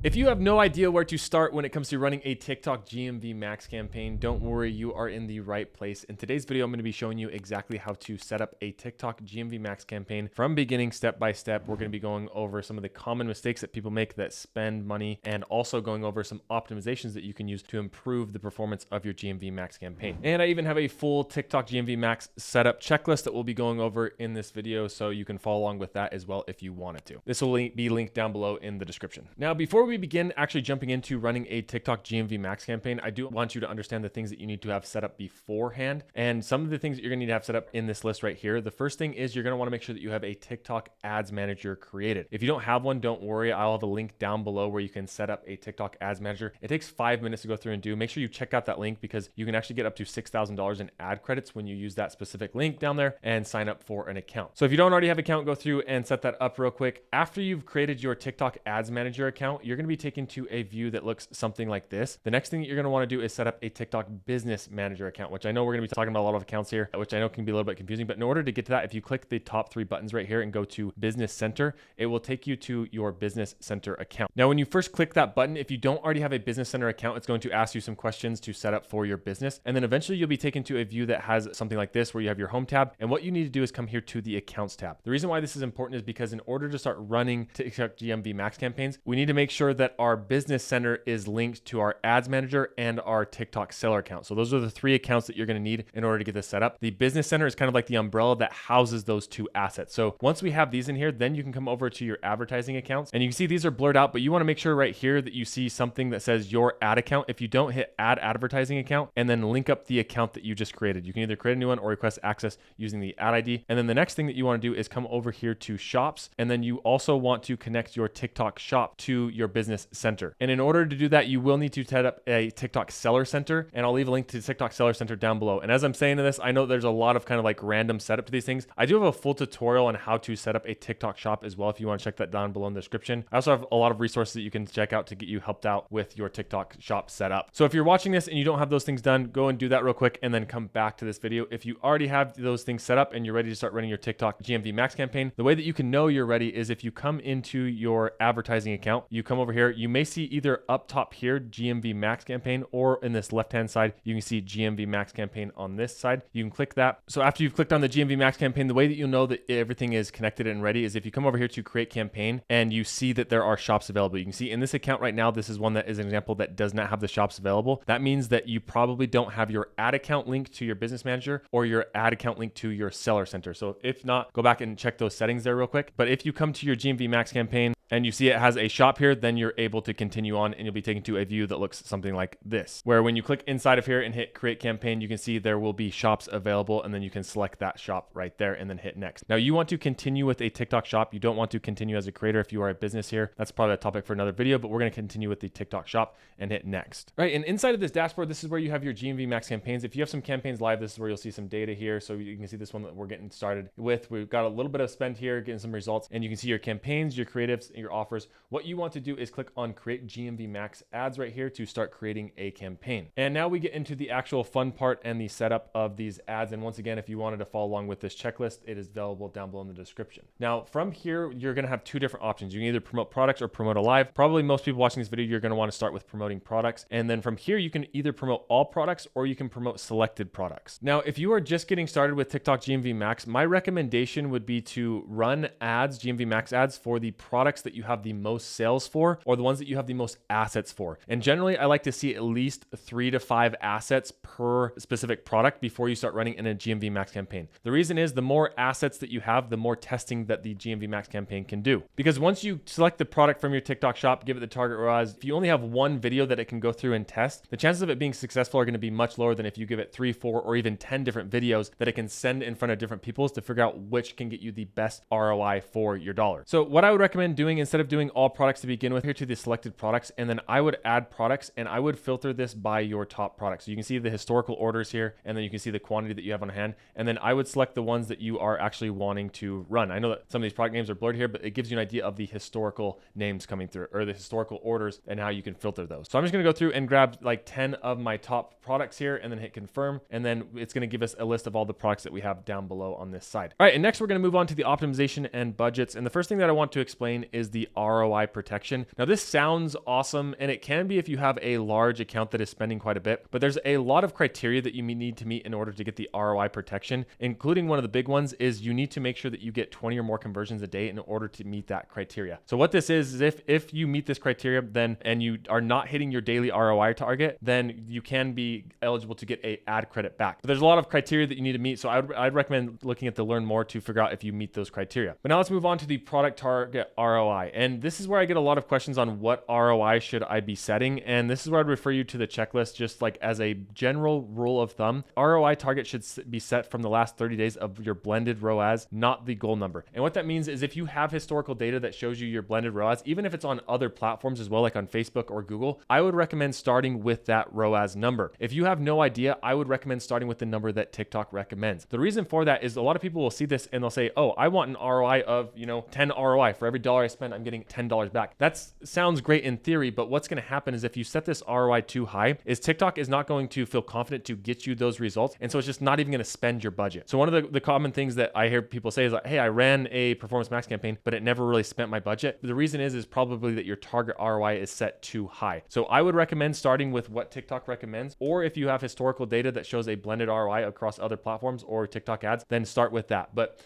If you have no idea where to start when it comes to running a TikTok GMV Max campaign, don't worry, you are in the right place. In today's video, I'm going to be showing you exactly how to set up a TikTok GMV Max campaign from beginning step by step. We're going to be going over some of the common mistakes that people make that spend money and also going over some optimizations that you can use to improve the performance of your GMV Max campaign. And I even have a full TikTok GMV Max setup checklist that we'll be going over in this video, so you can follow along with that as well if you wanted to. This will be linked down below in the description. Now, before we begin actually jumping into running a TikTok GMV Max campaign, I do want you to understand the things that you need to have set up beforehand. And some of the things that you're gonna need to have set up in this list right here. The first thing is you're gonna wanna make sure that you have a TikTok ads manager created. If you don't have one, don't worry. I'll have a link down below where you can set up a TikTok ads manager. It takes 5 minutes to go through and do. Make sure you check out that link because you can actually get up to $6,000 in ad credits when you use that specific link down there and sign up for an account. So if you don't already have an account, go through and set that up real quick. After you've created your TikTok ads manager account, you're gonna be taken to a view that looks something like this. The next thing that you're going to want to do is set up a TikTok business manager account, which I know we're going to be talking about a lot of accounts here, which I know can be a little bit confusing, but in order to get to that, if you click the top 3 buttons right here and go to business center, it will take you to your business center account. Now, when you first click that button, if you don't already have a business center account, it's going to ask you some questions to set up for your business. And then eventually you'll be taken to a view that has something like this, where you have your home tab. And what you need to do is come here to the accounts tab. The reason why this is important is because in order to start running TikTok GMV Max campaigns, we need to make sure that our business center is linked to our ads manager and our TikTok seller account. So those are the 3 accounts that you're going to need in order to get this set up. The business center is kind of like the umbrella that houses those 2 assets. So once we have these in here, then you can come over to your advertising accounts, and you can see these are blurred out, but you want to make sure right here that you see something that says your ad account. If you don't, hit add advertising account and then link up the account that you just created. You can either create a new one or request access using the ad ID. And then the next thing that you want to do is come over here to shops, and then you also want to connect your TikTok shop to your business center. And in order to do that, you will need to set up a TikTok seller center, and I'll leave a link to TikTok seller center down below. And as I'm saying this, I know there's a lot of kind of like random setup to these things. I do have a full tutorial on how to set up a TikTok shop as well, if you want to check that down below in the description. I also have a lot of resources that you can check out to get you helped out with your TikTok shop setup. So if you're watching this and you don't have those things done, go and do that real quick and then come back to this video. If you already have those things set up and you're ready to start running your TikTok GMV Max campaign, the way that you can know you're ready is if you come into your advertising account, you come over here, you may see either up top here, GMV Max campaign, or in this left-hand side, you can see GMV Max campaign on this side. You can click that. So after you've clicked on the GMV Max campaign, the way that you'll know that everything is connected and ready is if you come over here to create campaign and you see that there are shops available. You can see in this account right now, this is one that is an example that does not have the shops available. That means that you probably don't have your ad account linked to your business manager or your ad account linked to your seller center. So if not, go back and check those settings there real quick. But if you come to your GMV Max campaign and you see it has a shop here, then you're able to continue on and you'll be taken to a view that looks something like this, where when you click inside of here and hit create campaign, you can see there will be shops available, and then you can select that shop right there and then hit next. Now you want to continue with a TikTok shop. You don't want to continue as a creator if you are a business here. That's probably a topic for another video, but we're going to continue with the TikTok shop and hit next. Right, and inside of this dashboard, this is where you have your GMV Max campaigns. If you have some campaigns live, this is where you'll see some data here. So you can see this one that we're getting started with. We've got a little bit of spend here, getting some results, and you can see your campaigns, your creatives, your offers. What you want to do is click on create GMV Max ads right here to start creating a campaign. And now we get into the actual fun part and the setup of these ads. And once again, if you wanted to follow along with this checklist, it is available down below in the description. Now from here, you're going to have 2 different options. You can either promote products or promote a live. Probably most people watching this video, you're going to want to start with promoting products. And then from here, you can either promote all products or you can promote selected products. Now, if you are just getting started with TikTok GMV Max, my recommendation would be to run ads, GMV Max ads, for the products that you have the most sales for or the ones that you have the most assets for. And generally, I like to see at least 3 to 5 assets per specific product before you start running in a GMV Max campaign. The reason is the more assets that you have, the more testing that the GMV Max campaign can do. Because once you select the product from your TikTok shop, give it the target ROIs, if you only have 1 video that it can go through and test, the chances of it being successful are going to be much lower than if you give it 3, 4, or even 10 different videos that it can send in front of different people to figure out which can get you the best ROI for your dollar. So what I would recommend doing, instead of doing all products to begin with, here to the selected products, and then I would add products and I would filter this by your top products. So you can see the historical orders here, and then you can see the quantity that you have on hand, and then I would select the ones that you are actually wanting to run. I know that some of these product names are blurred here, but it gives you an idea of the historical names coming through, or the historical orders, and how you can filter those. So I'm just going to go through and grab like 10 of my top products here and then hit confirm, and then it's going to give us a list of all the products that we have down below on this side. All right, and next we're going to move on to the optimization and budgets. And the first thing that I want to explain is the ROI protection. Now, this sounds awesome, and it can be if you have a large account that is spending quite a bit, but there's a lot of criteria that you need to meet in order to get the ROI protection, including one of the big ones is you need to make sure that you get 20 or more conversions a day in order to meet that criteria. So what this is if you meet this criteria and you are not hitting your daily ROI target, then you can be eligible to get a ad credit back. But there's a lot of criteria that you need to meet, so I'd recommend looking at the learn more to figure out if you meet those criteria. But now let's move on to the product target ROI. And this is where I get a lot of questions on what ROI should I be setting. And this is where I'd refer you to the checklist, just like as a general rule of thumb. ROI target should be set from the last 30 days of your blended ROAS, not the goal number. And what that means is if you have historical data that shows you your blended ROAS, even if it's on other platforms as well, like on Facebook or Google, I would recommend starting with that ROAS number. If you have no idea, I would recommend starting with the number that TikTok recommends. The reason for that is a lot of people will see this and they'll say, oh, I want an ROI of, 10 ROI. For every dollar I spend, I'm getting $10 back. That sounds great in theory, but what's going to happen is if you set this ROI too high, is TikTok is not going to feel confident to get you those results. And so it's just not even going to spend your budget. So one of the common things that I hear people say is like, hey, I ran a performance max campaign, but it never really spent my budget. The reason is probably that your target ROI is set too high. So I would recommend starting with what TikTok recommends, or if you have historical data that shows a blended ROI across other platforms or TikTok ads, then start with that. But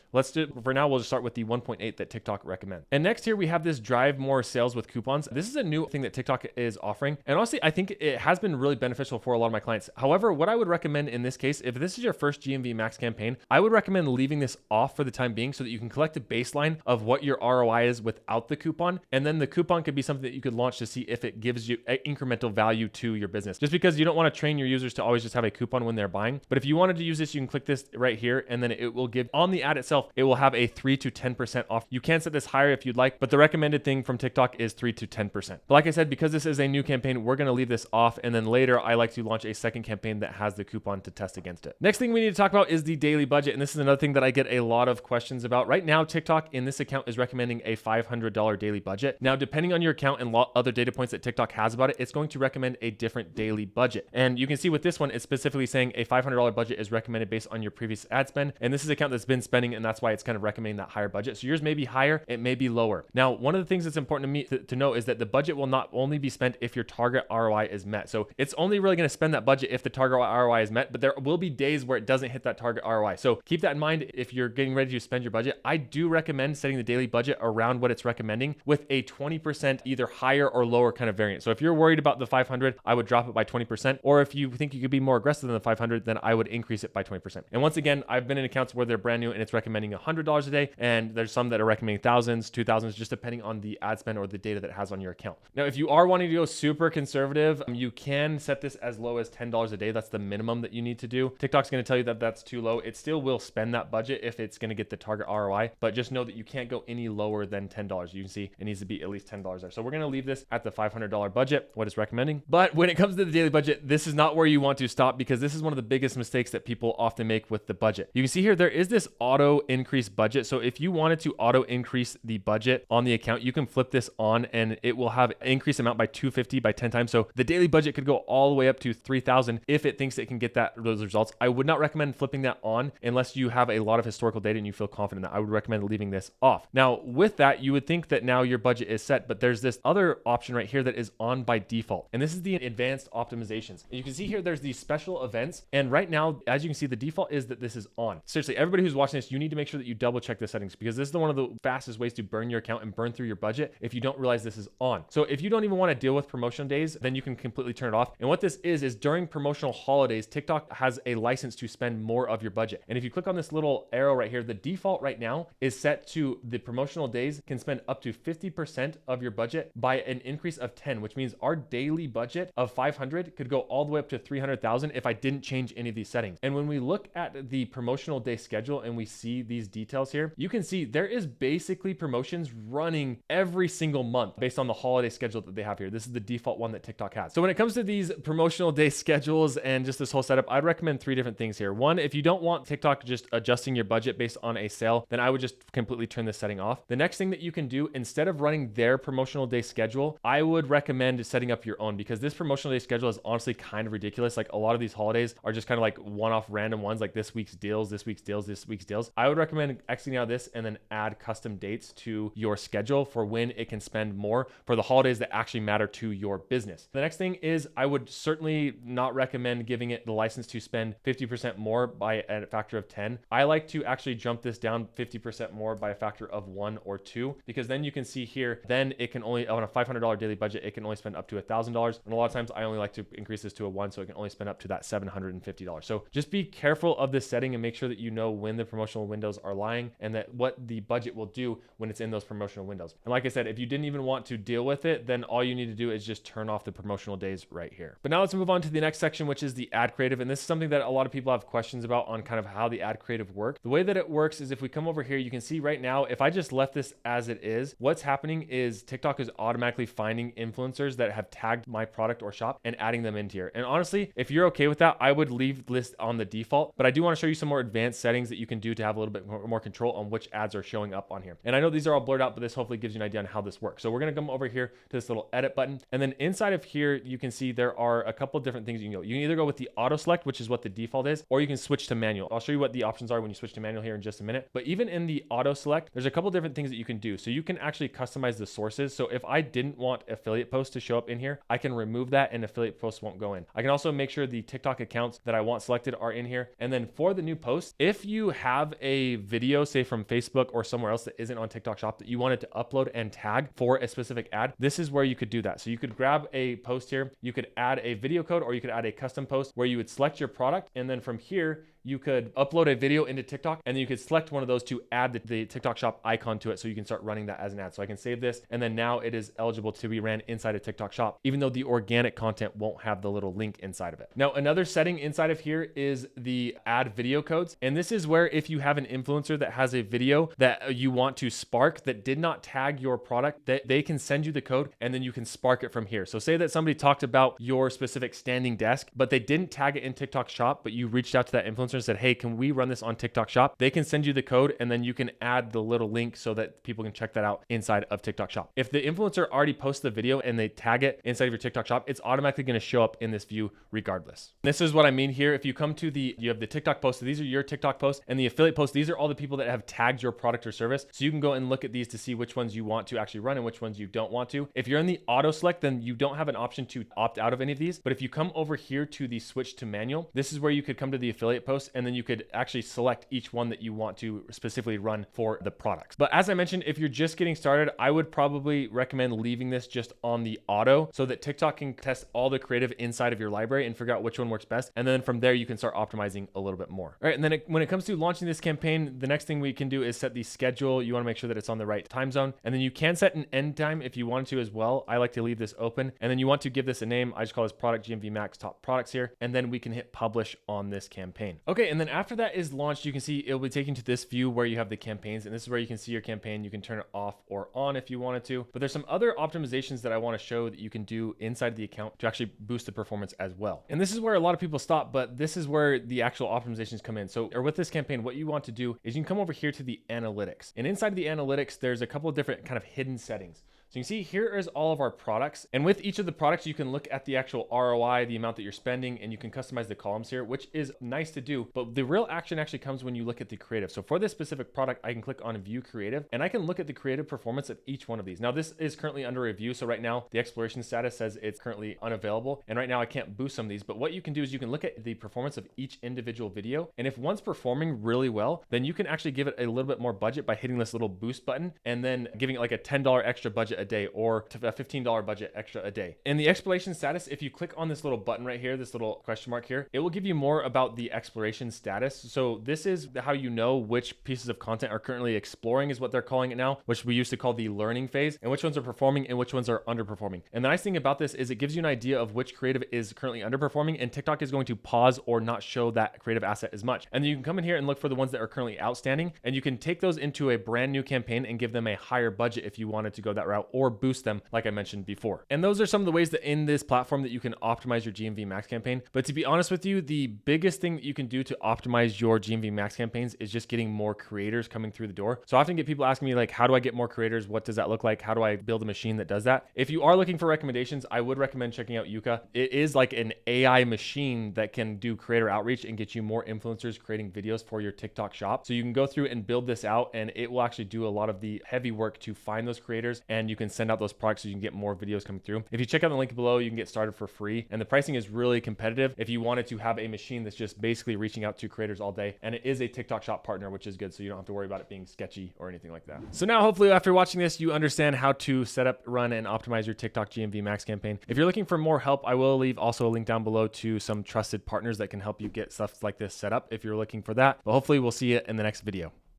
for now, we'll just start with the 1.8 that TikTok recommends. And next here, we have this drive more sales with coupons. This is a new thing that TikTok is offering. And honestly, I think it has been really beneficial for a lot of my clients. However, what I would recommend in this case, if this is your first GMV Max campaign, I would recommend leaving this off for the time being so that you can collect a baseline of what your ROI is without the coupon. And then the coupon could be something that you could launch to see if it gives you incremental value to your business. Just because you don't want to train your users to always just have a coupon when they're buying. But if you wanted to use this, you can click this right here, and then it will give on the ad itself, it will have a 3 to 10% off. You can set this higher if you'd like, but the recommended thing from TikTok is 3 to 10%. But like I said, because this is a new campaign, we're going to leave this off. And then later, I like to launch a second campaign that has the coupon to test against it. Next thing we need to talk about is the daily budget. And this is another thing that I get a lot of questions about. Right now, TikTok in this account is recommending a $500 daily budget. Now, depending on your account and other data points that TikTok has about it, it's going to recommend a different daily budget. And you can see with this one, it's specifically saying a $500 budget is recommended based on your previous ad spend. And this is an account that's been spending, and that's why it's kind of recommending that higher budget. So yours may be higher, it may be lower. Now, one of the things that's important to me to know is that the budget will not only be spent if your target ROI is met. So it's only really going to spend that budget if the target ROI is met, but there will be days where it doesn't hit that target ROI. So keep that in mind if you're getting ready to spend your budget. I do recommend setting the daily budget around what it's recommending with a 20% either higher or lower kind of variance. So if you're worried about the 500, I would drop it by 20%. Or if you think you could be more aggressive than the 500, then I would increase it by 20%. And once again, I've been in accounts where they're brand new and it's recommending $100 a day. And there's some that are recommending thousands, 2,000s, just depending on the ad spend or the data that it has on your account. Now, if you are wanting to go super conservative, you can set this as low as $10 a day. That's the minimum that you need to do. TikTok's going to tell you that that's too low. It still will spend that budget if it's going to get the target ROI, but just know that you can't go any lower than $10. You can see it needs to be at least $10 there. So we're going to leave this at the $500 budget, what it's recommending. But when it comes to the daily budget, this is not where you want to stop, because this is one of the biggest mistakes that people often make with the budget. You can see here, there is this auto increase budget. So if you wanted to auto increase the budget on the account, you can flip this on and it will have increase amount by 250 by 10 times. So the daily budget could go all the way up to 3,000 if it thinks it can get those results. I would not recommend flipping that on unless you have a lot of historical data and you feel confident that. I would recommend leaving this off. Now, with that, you would think that now your budget is set, but there's this other option right here that is on by default. And this is the advanced optimizations. And you can see here, there's these special events. And right now, as you can see, the default is that this is on. Seriously, everybody who's watching this, you need to make sure that you double check the settings, because this is one of the fastest ways to burn your account and burn through your budget if you don't realize this is on. So if you don't even want to deal with promotion days, then you can completely turn it off. And what this is during promotional holidays, TikTok has a license to spend more of your budget. And if you click on this little arrow right here, the default right now is set to the promotional days can spend up to 50% of your budget by an increase of 10, which means our daily budget of 500 could go all the way up to 300,000 if I didn't change any of these settings. And when we look at the promotional day schedule and we see these details here, you can see there is basically promotions running every single month based on the holiday schedule that they have here. This is the default one that TikTok has. So when it comes to these promotional day schedules and just this whole setup, I'd recommend 3 different things here. One, if you don't want TikTok just adjusting your budget based on a sale, then I would just completely turn this setting off. The next thing that you can do, instead of running their promotional day schedule, I would recommend setting up your own, because this promotional day schedule is honestly kind of ridiculous. Like a lot of these holidays are just kind of like one-off random ones, like this week's deals, this week's deals, this week's deals. I would recommend exiting out of this and then add custom dates to your schedule for when it can spend spend more for the holidays that actually matter to your business. The next thing is I would certainly not recommend giving it the license to spend 50% more by a factor of 10. I like to actually jump this down 50% more by a factor of 1 or 2, because then you can see here, then it can only, on a $500 daily budget, it can only spend up to $1,000. And a lot of times I only like to increase this to a 1, so it can only spend up to that $750. So just be careful of this setting and make sure that you know when the promotional windows are lying and that what the budget will do when it's in those promotional windows. And like I said, if you didn't even want to deal with it, then all you need to do is just turn off the promotional days right here. But now let's move on to the next section, which is the ad creative. And this is something that a lot of people have questions about on kind of how the ad creative works. The way that it works is if we come over here, you can see right now, if I just left this as it is, what's happening is TikTok is automatically finding influencers that have tagged my product or shop and adding them into here. And honestly, if you're okay with that, I would leave this on the default, but I do want to show you some more advanced settings that you can do to have a little bit more control on which ads are showing up on here. And I know these are all blurred out, but this hopefully gives you an idea on how this works. So we're going to come over here to this little edit button. And then inside of here, you can see there are a couple of different things you can go. You can either go with the auto select, which is what the default is, or you can switch to manual. I'll show you what the options are when you switch to manual here in just a minute. But even in the auto select, there's a couple of different things that you can do. So you can actually customize the sources. So if I didn't want affiliate posts to show up in here, I can remove that and affiliate posts won't go in. I can also make sure the TikTok accounts that I want selected are in here. And then for the new posts, if you have a video, say from Facebook or somewhere else that isn't on TikTok Shop that you wanted to upload and tag for a specific ad, this is where you could do that. So you could grab a post here, you could add a video code, or you could add a custom post where you would select your product. And then from here, you could upload a video into TikTok and then you could select one of those to add the TikTok Shop icon to it so you can start running that as an ad. So I can save this and then now it is eligible to be ran inside of TikTok Shop, even though the organic content won't have the little link inside of it. Now, another setting inside of here is the add video codes. And this is where if you have an influencer that has a video that you want to spark that did not tag your product, that they can send you the code and then you can spark it from here. So say that somebody talked about your specific standing desk, but they didn't tag it in TikTok Shop, but you reached out to that influencer and said, hey, can we run this on TikTok Shop? They can send you the code and then you can add the little link so that people can check that out inside of TikTok Shop. If the influencer already posts the video and they tag it inside of your TikTok Shop, it's automatically going to show up in this view regardless. This is what I mean here. If you come to you have the TikTok posts, so these are your TikTok posts, and the affiliate posts, these are all the people that have tagged your product or service. So you can go and look at these to see which ones you want to actually run and which ones you don't want to. If you're in the auto select, then you don't have an option to opt out of any of these. But if you come over here to the switch to manual, this is where you could come to the affiliate posts and then you could actually select each one that you want to specifically run for the products. But as I mentioned, if you're just getting started, I would probably recommend leaving this just on the auto so that TikTok can test all the creative inside of your library and figure out which one works best. And then from there, you can start optimizing a little bit more. All right. And then when it comes to launching this campaign, the next thing we can do is set the schedule. You want to make sure that it's on the right time zone. And then you can set an end time if you want to as well. I like to leave this open. And then you want to give this a name. I just call this product GMV Max top products here. And then we can hit publish on this campaign. Okay. And then after that is launched, you can see it'll be taken to this view where you have the campaigns. And this is where you can see your campaign. You can turn it off or on if you wanted to. But there's some other optimizations that I want to show that you can do inside the account to actually boost the performance as well. And this is where a lot of people stop, but this is where the actual optimizations come in. So, or with this campaign, what you want to do is you can come over here to the analytics. And inside the analytics, there's a couple of different kind of hidden settings. So you can see here is all of our products. And with each of the products, you can look at the actual ROI, the amount that you're spending, and you can customize the columns here, which is nice to do. But the real action actually comes when you look at the creative. So for this specific product, I can click on view creative and I can look at the creative performance of each one of these. Now this is currently under review. So right now the exploration status says it's currently unavailable. And right now I can't boost some of these, but what you can do is you can look at the performance of each individual video. And if one's performing really well, then you can actually give it a little bit more budget by hitting this little boost button and then giving it like a $10 extra budget a day or a $15 budget extra a day. In the exploration status, if you click on this little button right here, this little question mark here, it will give you more about the exploration status. So this is how you know which pieces of content are currently exploring is what they're calling it now, which we used to call the learning phase, and which ones are performing and which ones are underperforming. And the nice thing about this is it gives you an idea of which creative is currently underperforming, and TikTok is going to pause or not show that creative asset as much. And then you can come in here and look for the ones that are currently outstanding, and you can take those into a brand new campaign and give them a higher budget if you wanted to go that route, or boost them like I mentioned before. And those are some of the ways that in this platform that you can optimize your GMV Max campaign. But to be honest with you, the biggest thing that you can do to optimize your GMV Max campaigns is just getting more creators coming through the door. So I often get people asking me like, how do I get more creators? What does that look like? How do I build a machine that does that? If you are looking for recommendations, I would recommend checking out Yuka. It is like an AI machine that can do creator outreach and get you more influencers creating videos for your TikTok shop. So you can go through and build this out, and it will actually do a lot of the heavy work to find those creators, and you can can send out those products so you can get more videos coming through. If you check out the link below, you can get started for free, and the pricing is really competitive if you wanted to have a machine that's just basically reaching out to creators all day, and it is a TikTok Shop partner, which is good, so you don't have to worry about it being sketchy or anything like that. So now hopefully after watching this, you understand how to set up, run, and optimize your TikTok GMV Max campaign. If you're looking for more help, I will leave also a link down below to some trusted partners that can help you get stuff like this set up if you're looking for that. But hopefully we'll see you in the next video.